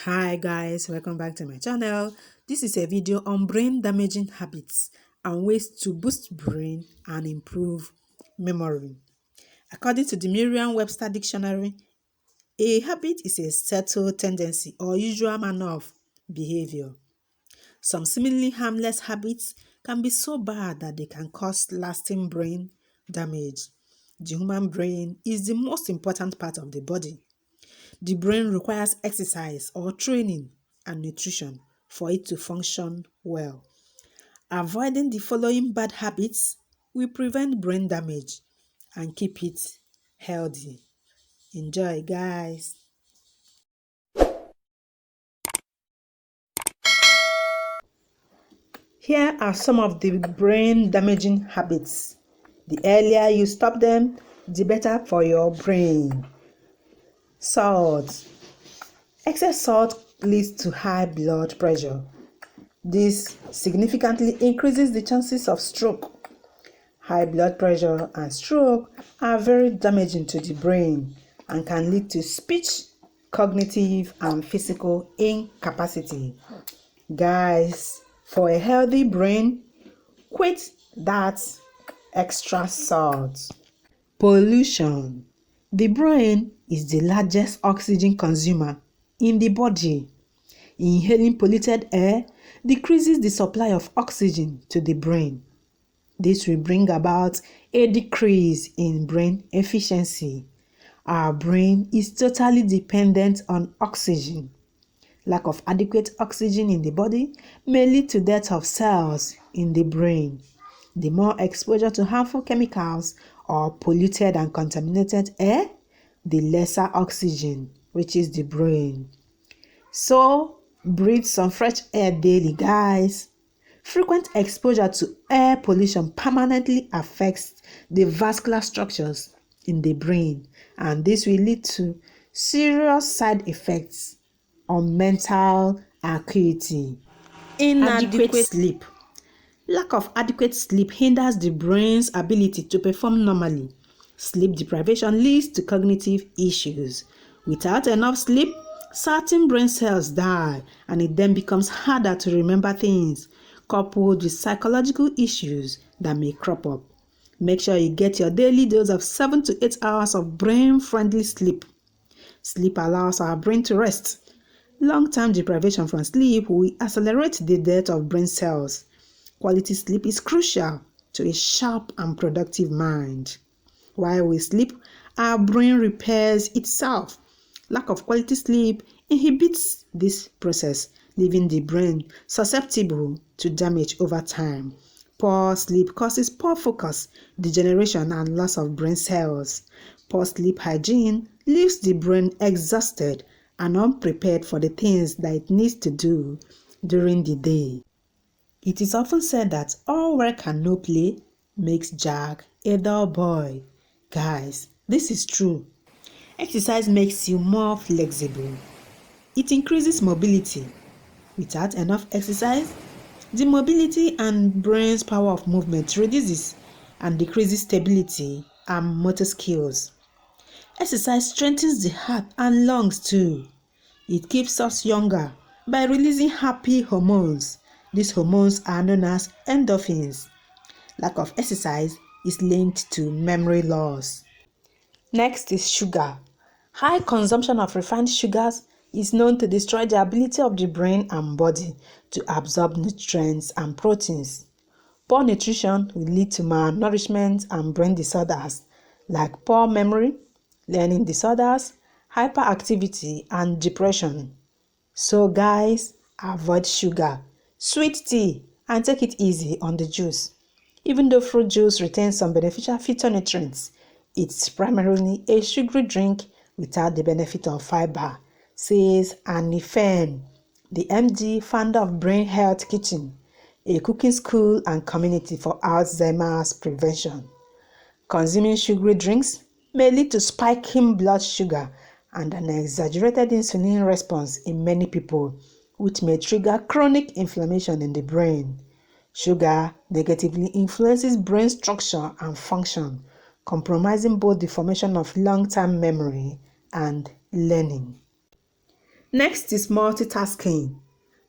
Hi guys, welcome back to my channel. This is a video on brain damaging habits and ways to boost brain and improve memory. According to the Merriam-Webster dictionary, a habit is a settled tendency or usual manner of behavior. Some seemingly harmless habits can be so bad that they can cause lasting brain damage. The human brain is the most important part of the body. The brain requires exercise or training and nutrition for it to function well. Avoiding the following bad habits will prevent brain damage and keep it healthy. Enjoy, guys. Here are some of the brain damaging habits. The earlier you stop them, the better for your brain. Salt. Excess salt leads to high blood pressure. This significantly increases the chances of stroke. High blood pressure and stroke are very damaging to the brain and can lead to speech, cognitive, and physical incapacity. Guys, for a healthy brain, quit that extra salt. Pollution. The brain is the largest oxygen consumer in the body. Inhaling polluted air decreases the supply of oxygen to the brain. This will bring about a decrease in brain efficiency. Our brain is totally dependent on oxygen. Lack of adequate oxygen in the body may lead to death of cells in the brain. The more exposure to harmful chemicals or polluted and contaminated air, the lesser oxygen reaches the brain. So, breathe some fresh air daily, guys. Frequent exposure to air pollution permanently affects the vascular structures in the brain, and this will lead to serious side effects on mental acuity. Inadequate sleep. Lack of adequate sleep hinders the brain's ability to perform normally. Sleep deprivation leads to cognitive issues. Without enough sleep, certain brain cells die and it then becomes harder to remember things, coupled with psychological issues that may crop up. Make sure you get your daily dose of 7 to 8 hours of brain-friendly sleep. Sleep allows our brain to rest. Long-term deprivation from sleep will accelerate the death of brain cells. Quality sleep is crucial to a sharp and productive mind. While we sleep, our brain repairs itself. Lack of quality sleep inhibits this process, leaving the brain susceptible to damage over time. Poor sleep causes poor focus, degeneration, and loss of brain cells. Poor sleep hygiene leaves the brain exhausted and unprepared for the things that it needs to do during the day. It is often said that all work and no play makes Jack a dull boy. Guys, this is true. Exercise makes you more flexible. It increases mobility. Without enough exercise, the mobility and brain's power of movement reduces and decreases stability and motor skills. Exercise strengthens the heart and lungs too. It keeps us younger by releasing happy hormones. These hormones are known as endorphins. Lack of exercise is linked to memory loss. Next is sugar. High consumption of refined sugars is known to destroy the ability of the brain and body to absorb nutrients and proteins. Poor nutrition will lead to malnourishment and brain disorders like poor memory, learning disorders, hyperactivity, and depression. So guys, avoid sugar, sweet tea, and take it easy on the juice. Even though fruit juice retains some beneficial phytonutrients, it's primarily a sugary drink without the benefit of fiber, says Annie Fern, the MD, founder of Brain Health Kitchen, a cooking school and community for Alzheimer's prevention. Consuming sugary drinks may lead to spiking blood sugar and an exaggerated insulin response in many people, which may trigger chronic inflammation in the brain. Sugar negatively influences brain structure and function, compromising both the formation of long-term memory and learning. Next is multitasking.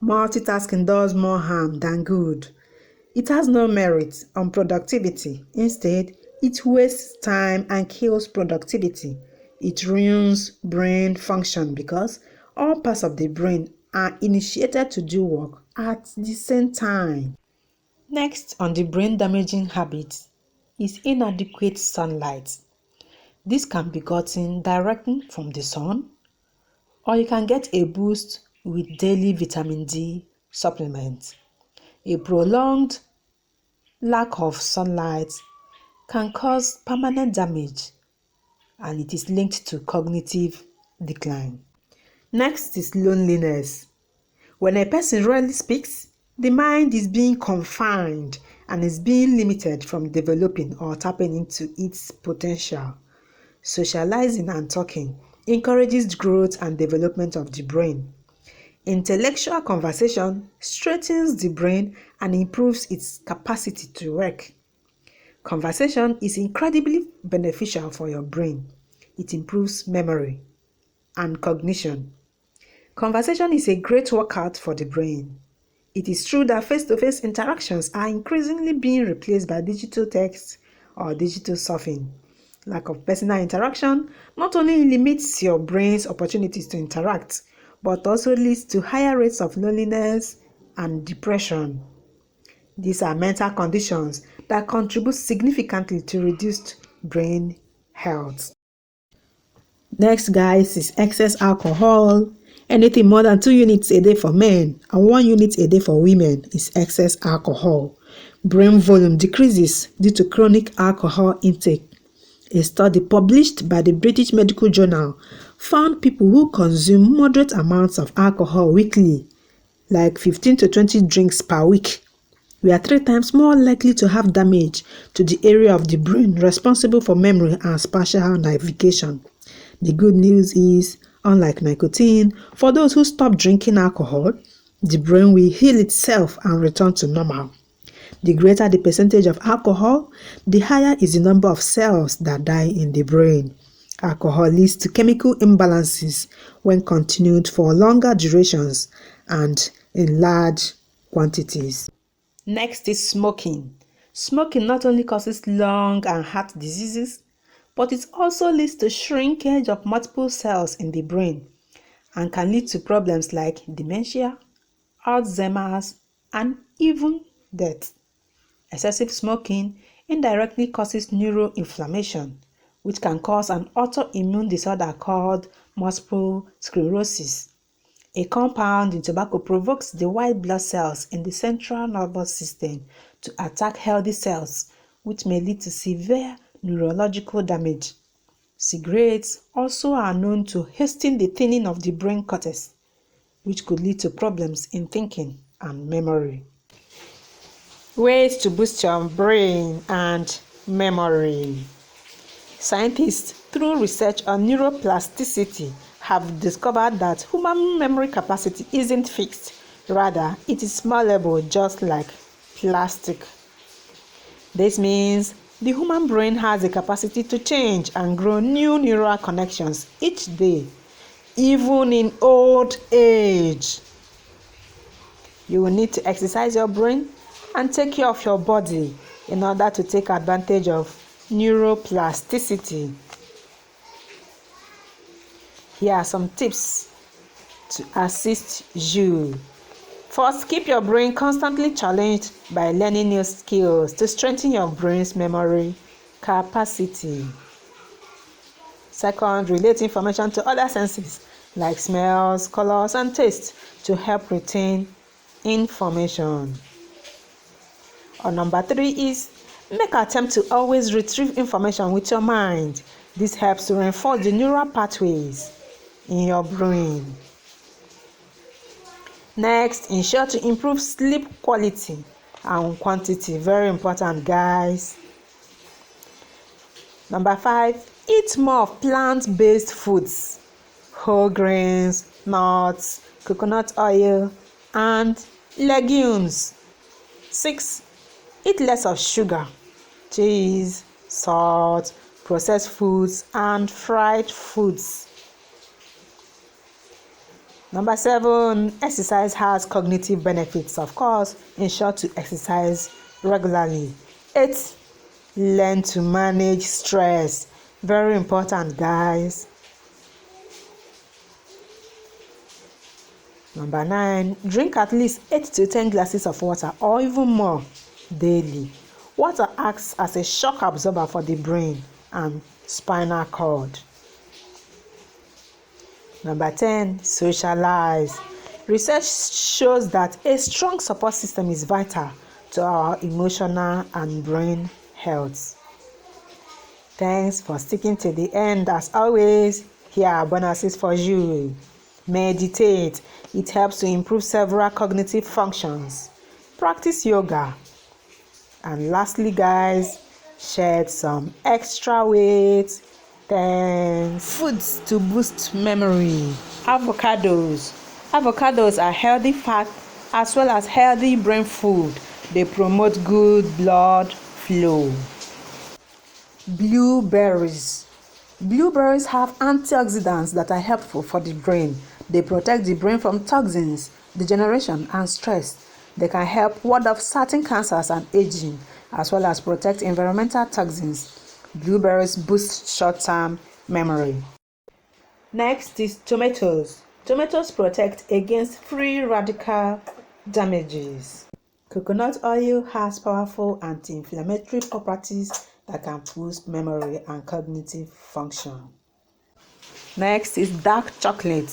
Multitasking does more harm than good. It has no merit on productivity. Instead, it wastes time and kills productivity. It ruins brain function because all parts of the brain are initiated to do work at the same time. Next on the brain damaging habits is inadequate sunlight. This can be gotten directly from the sun, or you can get a boost with daily vitamin D supplements. A prolonged lack of sunlight can cause permanent damage, and it is linked to cognitive decline. Next is loneliness. When a person rarely speaks, the mind is being confined and is being limited from developing or tapping into its potential. Socializing and talking encourages growth and development of the brain. Intellectual conversation strengthens the brain and improves its capacity to work. Conversation is incredibly beneficial for your brain. It improves memory and cognition. Conversation is a great workout for the brain. It is true that face-to-face interactions are increasingly being replaced by digital text or digital surfing. Lack of personal interaction not only limits your brain's opportunities to interact, but also leads to higher rates of loneliness and depression. These are mental conditions that contribute significantly to reduced brain health. Next, guys, is excess alcohol. Anything more than 2 units a day for men and 1 unit a day for women is excess alcohol. Brain volume decreases due to chronic alcohol intake. A study published by the British Medical Journal found people who consume moderate amounts of alcohol weekly, like 15 to 20 drinks per week, were 3 times more likely to have damage to the area of the brain responsible for memory and spatial navigation. The good news is, unlike nicotine, for those who stop drinking alcohol, the brain will heal itself and return to normal. The greater the percentage of alcohol, the higher is the number of cells that die in the brain. Alcohol leads to chemical imbalances when continued for longer durations and in large quantities. Next is smoking. Smoking not only causes lung and heart diseases, but it also leads to shrinkage of multiple cells in the brain and can lead to problems like dementia, Alzheimer's, and even death. Excessive smoking indirectly causes neuroinflammation, which can cause an autoimmune disorder called multiple sclerosis. A compound in tobacco provokes the white blood cells in the central nervous system to attack healthy cells, which may lead to severe neurological damage. Cigarettes also are known to hasten the thinning of the brain cortex, which could lead to problems in thinking and memory. Ways to boost your brain and memory. Scientists, through research on neuroplasticity, have discovered that human memory capacity isn't fixed. Rather, it is malleable just like plastic. This means the human brain has the capacity to change and grow new neural connections each day, even in old age. You will need to exercise your brain and take care of your body in order to take advantage of neuroplasticity. Here are some tips to assist you. First, keep your brain constantly challenged by learning new skills to strengthen your brain's memory capacity. Second, relate information to other senses like smells, colors, and taste to help retain information. Or number 3 is make an attempt to always retrieve information with your mind. This helps to reinforce the neural pathways in your brain. Next, ensure to improve sleep quality and quantity. Very important, guys. Number 5, eat more of plant-based foods, whole grains, nuts, coconut oil, and legumes. 6, eat less of sugar, cheese, salt, processed foods, and fried foods. Number 7, exercise has cognitive benefits. Of course, ensure to exercise regularly. 8, learn to manage stress. Very important, guys. Number 9, drink at least 8 to 10 glasses of water or even more daily. Water acts as a shock absorber for the brain and spinal cord. Number 10, socialize. Research shows that a strong support system is vital to our emotional and brain health. Thanks for sticking to the end. As always, here are bonuses for you. Meditate. It helps to improve several cognitive functions. Practice yoga. And lastly, guys, shed some extra weight. Thanks. Foods to boost memory. Avocados. Avocados are healthy fat as well as healthy brain food. They promote good blood flow. Blueberries. Blueberries have antioxidants that are helpful for the brain. They protect the brain from toxins, degeneration, and stress. They can help ward off certain cancers and aging, as well as protect environmental toxins. Blueberries boost short-term memory. Next is tomatoes. Tomatoes protect against free radical damages. Coconut oil has powerful anti-inflammatory properties that can boost memory and cognitive function. Next is dark chocolate.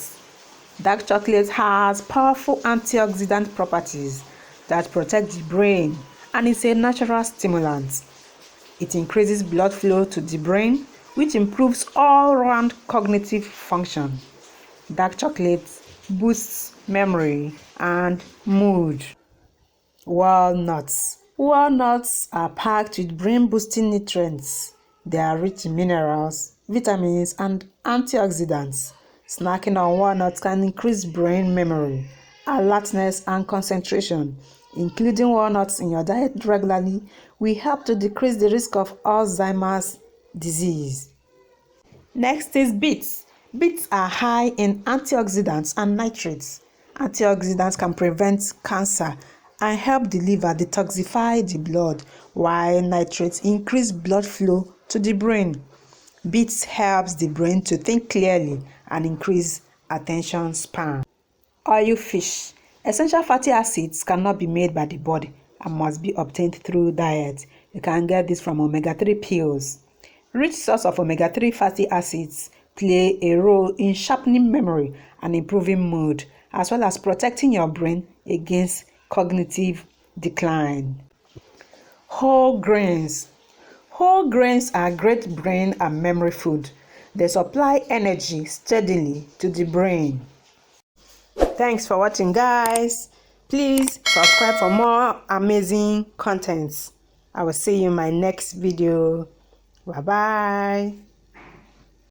Dark chocolate has powerful antioxidant properties that protect the brain and is a natural stimulant. It increases blood flow to the brain, which improves all-round cognitive function. Dark chocolate boosts memory and mood. Walnuts. Walnuts are packed with brain-boosting nutrients. They are rich in minerals, vitamins, and antioxidants. Snacking on walnuts can increase brain memory, alertness, and concentration. Including walnuts in your diet regularly will help to decrease the risk of Alzheimer's disease. Next is beets. Beets are high in antioxidants and nitrates. Antioxidants can prevent cancer and help the liver detoxify the blood, while nitrates increase blood flow to the brain. Beets helps the brain to think clearly and increase attention span. Oil fish. Essential fatty acids cannot be made by the body and must be obtained through diet. You can get this from omega-3 pills. Rich source of omega-3 fatty acids play a role in sharpening memory and improving mood, as well as protecting your brain against cognitive decline. Whole grains. Whole grains are great brain and memory food. They supply energy steadily to the brain. Thanks for watching, guys. Please subscribe for more amazing contents. I will see you in my next video. Bye bye.